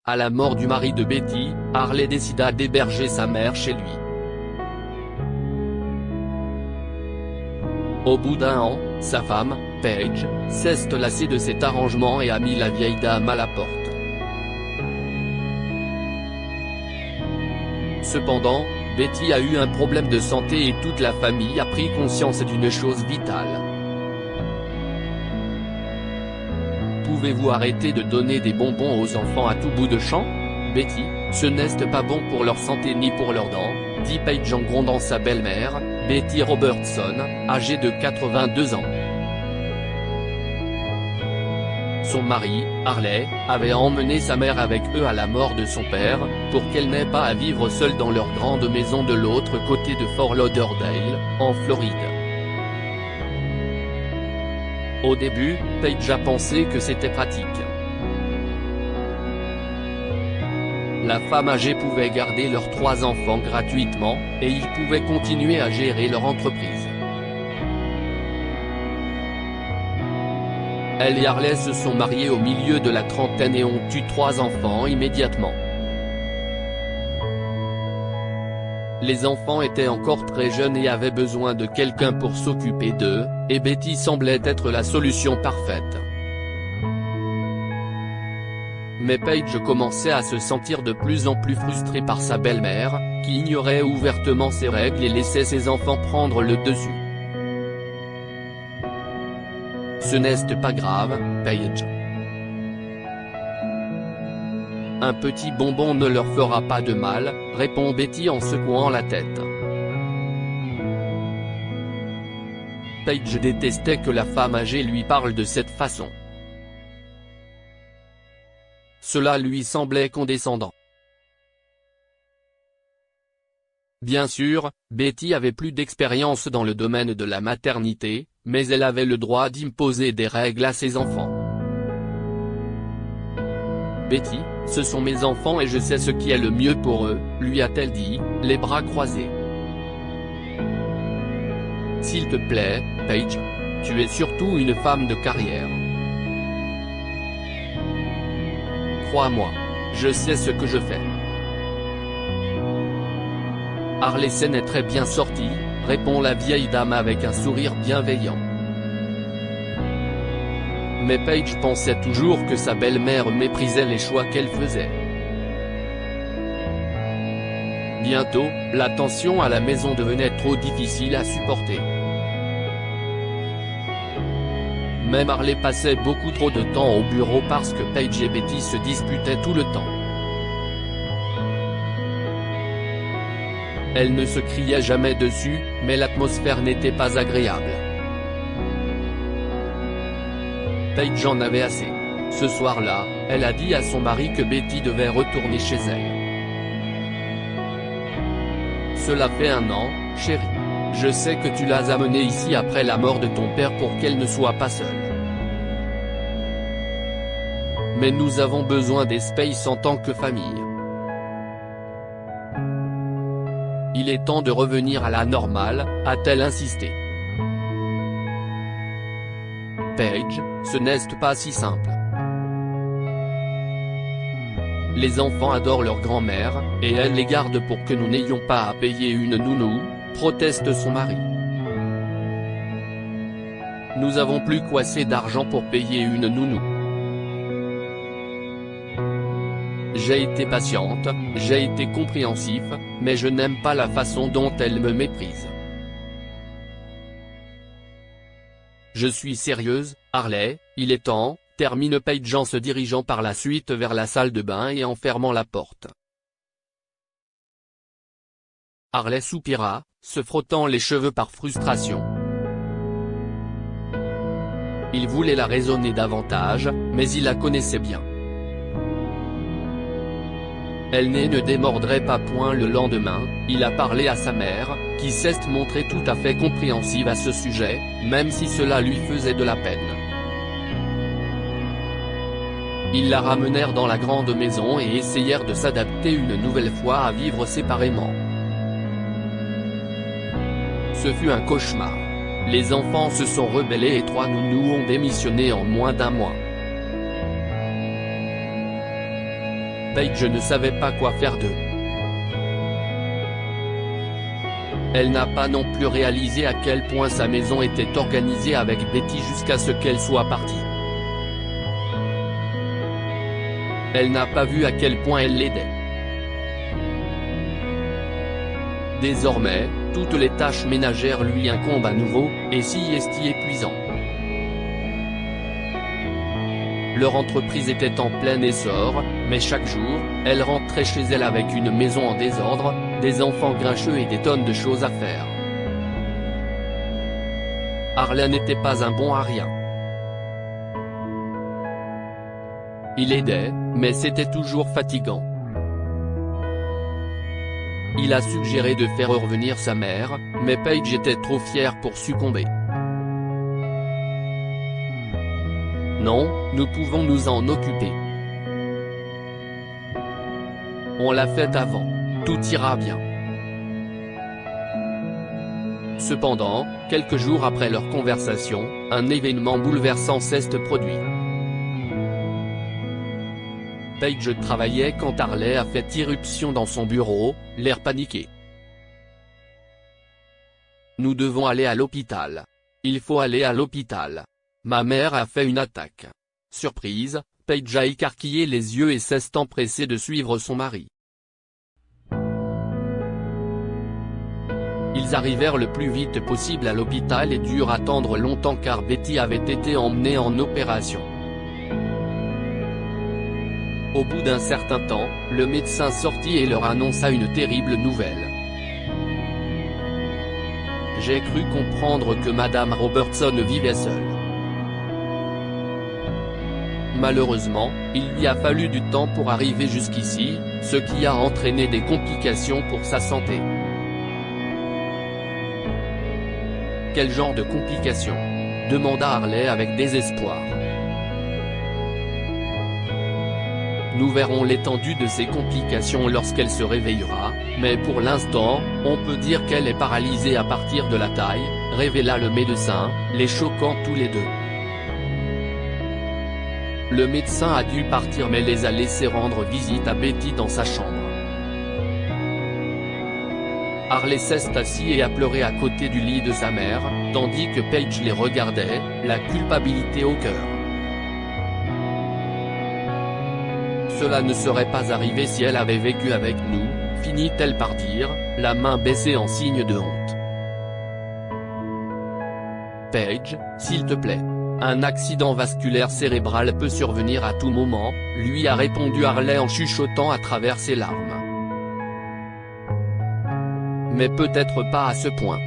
À la mort du mari de Betty, Harley décida d'héberger sa mère chez lui. Au bout d'un an, sa femme, Paige, s'est lassée de cet arrangement et a mis la vieille dame à la porte. Cependant, Betty a eu un problème de santé et toute la famille a pris conscience d'une chose vitale. Pouvez-vous arrêter de donner des bonbons aux enfants à tout bout de champ? Betty, ce n'est pas bon pour leur santé ni pour leurs dents, dit Paige en grondant sa belle-mère, Betty Robertson, âgée de 82 ans. Son mari, Harley, avait emmené sa mère avec eux à la mort de son père, pour qu'elle n'ait pas à vivre seule dans leur grande maison de l'autre côté de Fort Lauderdale, en Floride. Au début, Paige a pensé que c'était pratique. La femme âgée pouvait garder leurs 3 enfants gratuitement, et ils pouvaient continuer à gérer leur entreprise. Elle et Harley se sont mariés au milieu de la trentaine et ont eu 3 enfants immédiatement. Les enfants étaient encore très jeunes et avaient besoin de quelqu'un pour s'occuper d'eux, et Betty semblait être la solution parfaite. Mais Paige commençait à se sentir de plus en plus frustrée par sa belle-mère, qui ignorait ouvertement ses règles et laissait ses enfants prendre le dessus. Ce n'est pas grave, Paige. Un petit bonbon ne leur fera pas de mal, répond Betty en secouant la tête. Paige détestait que la femme âgée lui parle de cette façon. Cela lui semblait condescendant. Bien sûr, Betty avait plus d'expérience dans le domaine de la maternité, mais elle avait le droit d'imposer des règles à ses enfants. Betty, ce sont mes enfants et je sais ce qui est le mieux pour eux, lui a-t-elle dit, les bras croisés. S'il te plaît, Paige. Tu es surtout une femme de carrière. Crois-moi. Je sais ce que je fais. Harley s'en est très bien sortie, répond la vieille dame avec un sourire bienveillant. Mais Paige pensait toujours que sa belle-mère méprisait les choix qu'elle faisait. Bientôt, la tension à la maison devenait trop difficile à supporter. Même Harley passait beaucoup trop de temps au bureau parce que Paige et Betty se disputaient tout le temps. Elle ne se criait jamais dessus, mais l'atmosphère n'était pas agréable. Paige en avait assez. Ce soir-là, elle a dit à son mari que Betty devait retourner chez elle. Cela fait 1 an, chérie. Je sais que tu l'as amenée ici après la mort de ton père pour qu'elle ne soit pas seule. Mais nous avons besoin d'espace en tant que famille. Il est temps de revenir à la normale, a-t-elle insisté. Paige, ce n'est pas si simple. Les enfants adorent leur grand-mère, et elle les garde pour que nous n'ayons pas à payer une nounou, proteste son mari. Nous avons plus qu'assez d'argent pour payer une nounou. J'ai été patiente, j'ai été compréhensif, mais je n'aime pas la façon dont elle me méprise. Je suis sérieuse, Harley, il est temps, termine Paige en se dirigeant par la suite vers la salle de bain et en fermant la porte. Harley soupira, se frottant les cheveux par frustration. Il voulait la raisonner davantage, mais il la connaissait bien. Elle ne démordrait pas point le lendemain, il a parlé à sa mère, qui s'est montrée tout à fait compréhensive à ce sujet, même si cela lui faisait de la peine. Ils la ramenèrent dans la grande maison et essayèrent de s'adapter une nouvelle fois à vivre séparément. Ce fut un cauchemar. Les enfants se sont rebellés et 3 nounous ont démissionné en moins d'1 mois. Paige ne savait pas quoi faire d'eux. Elle n'a pas non plus réalisé à quel point sa maison était organisée avec Betty jusqu'à ce qu'elle soit partie. Elle n'a pas vu à quel point elle l'aidait. Désormais, toutes les tâches ménagères lui incombent à nouveau, et si épuisant. Leur entreprise était en plein essor, mais chaque jour, elle rentrait chez elle avec une maison en désordre, des enfants grincheux et des tonnes de choses à faire. Harley n'était pas un bon à rien. Il aidait, mais c'était toujours fatigant. Il a suggéré de faire revenir sa mère, mais Paige était trop fière pour succomber. Non, nous pouvons nous en occuper. On l'a fait avant, tout ira bien. Cependant, quelques jours après leur conversation, un événement bouleversant s'est produit. Paige travaillait quand Harley a fait irruption dans son bureau, l'air paniqué. Nous devons aller à l'hôpital. Il faut aller à l'hôpital. Ma mère a fait une attaque. Surprise, Paige a écarquillé les yeux et s'est empressée de suivre son mari. Ils arrivèrent le plus vite possible à l'hôpital et durent attendre longtemps car Betty avait été emmenée en opération. Au bout d'un certain temps, le médecin sortit et leur annonça une terrible nouvelle. J'ai cru comprendre que Madame Robertson vivait seule. Malheureusement, il lui a fallu du temps pour arriver jusqu'ici, ce qui a entraîné des complications pour sa santé. Quel genre de complications ? Demanda Harley avec désespoir. Nous verrons l'étendue de ces complications lorsqu'elle se réveillera, mais pour l'instant, on peut dire qu'elle est paralysée à partir de la taille, révéla le médecin, les choquant tous les deux. Le médecin a dû partir mais les a laissés rendre visite à Betty dans sa chambre. Harley s'est assis et a pleuré à côté du lit de sa mère, tandis que Paige les regardait, la culpabilité au cœur. Cela ne serait pas arrivé si elle avait vécu avec nous, finit-elle par dire, la main baissée en signe de honte. Paige, s'il te plaît. Un accident vasculaire cérébral peut survenir à tout moment, lui a répondu Harley en chuchotant à travers ses larmes. Mais peut-être pas à ce point.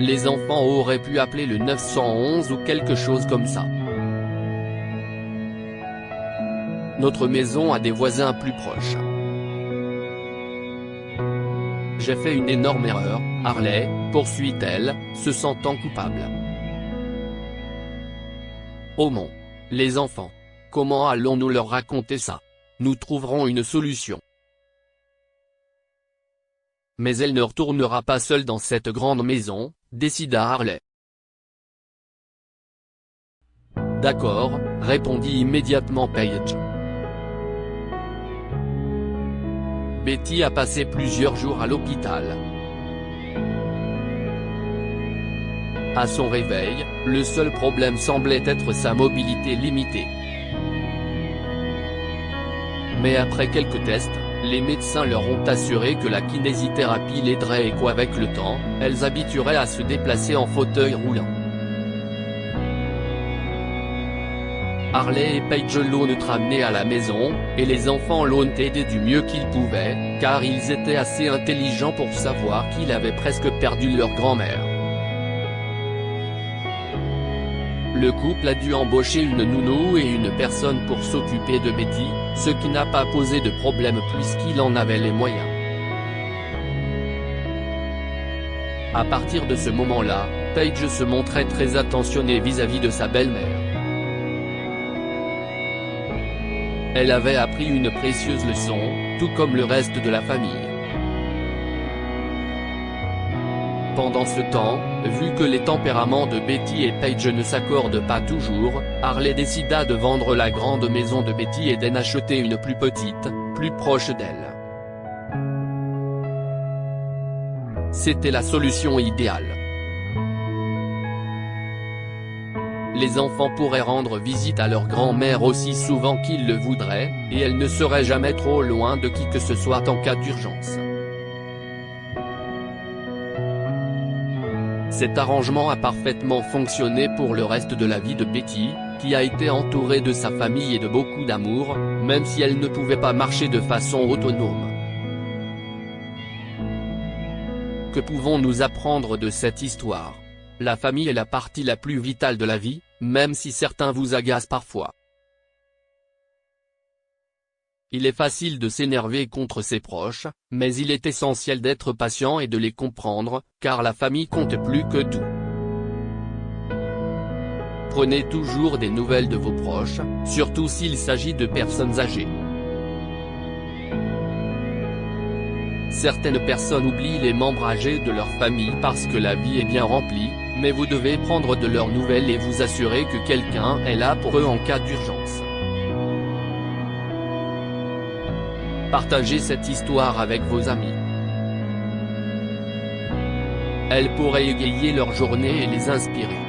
Les enfants auraient pu appeler le 911 ou quelque chose comme ça. Notre maison a des voisins plus proches. J'ai fait une énorme erreur, Harley, poursuit-elle, se sentant coupable. Oh mon. Les enfants. Comment allons-nous leur raconter ça? Nous trouverons une solution. Mais elle ne retournera pas seule dans cette grande maison, décida Harley. D'accord, répondit immédiatement Paige. Betty a passé plusieurs jours à l'hôpital. À son réveil, le seul problème semblait être sa mobilité limitée. Mais après quelques tests, les médecins leur ont assuré que la kinésithérapie l'aiderait et qu'avec le temps, elles habitueraient à se déplacer en fauteuil roulant. Harley et Paige l'ont ramené à la maison, et les enfants l'ont aidé du mieux qu'ils pouvaient, car ils étaient assez intelligents pour savoir qu'ils avaient presque perdu leur grand-mère. Le couple a dû embaucher une nounou et une personne pour s'occuper de Betty, ce qui n'a pas posé de problème puisqu'il en avait les moyens. À partir de ce moment-là, Paige se montrait très attentionnée vis-à-vis de sa belle-mère. Elle avait appris une précieuse leçon, tout comme le reste de la famille. Pendant ce temps, vu que les tempéraments de Betty et Paige ne s'accordent pas toujours, Harley décida de vendre la grande maison de Betty et d'en acheter une plus petite, plus proche d'elle. C'était la solution idéale. Les enfants pourraient rendre visite à leur grand-mère aussi souvent qu'ils le voudraient, et elle ne serait jamais trop loin de qui que ce soit en cas d'urgence. Cet arrangement a parfaitement fonctionné pour le reste de la vie de Betty, qui a été entourée de sa famille et de beaucoup d'amour, même si elle ne pouvait pas marcher de façon autonome. Que pouvons-nous apprendre de cette histoire? La famille est la partie la plus vitale de la vie, même si certains vous agacent parfois. Il est facile de s'énerver contre ses proches, mais il est essentiel d'être patient et de les comprendre, car la famille compte plus que tout. Prenez toujours des nouvelles de vos proches, surtout s'il s'agit de personnes âgées. Certaines personnes oublient les membres âgés de leur famille parce que la vie est bien remplie, mais vous devez prendre de leurs nouvelles et vous assurer que quelqu'un est là pour eux en cas d'urgence. Partagez cette histoire avec vos amis. Elle pourrait égayer leur journée et les inspirer.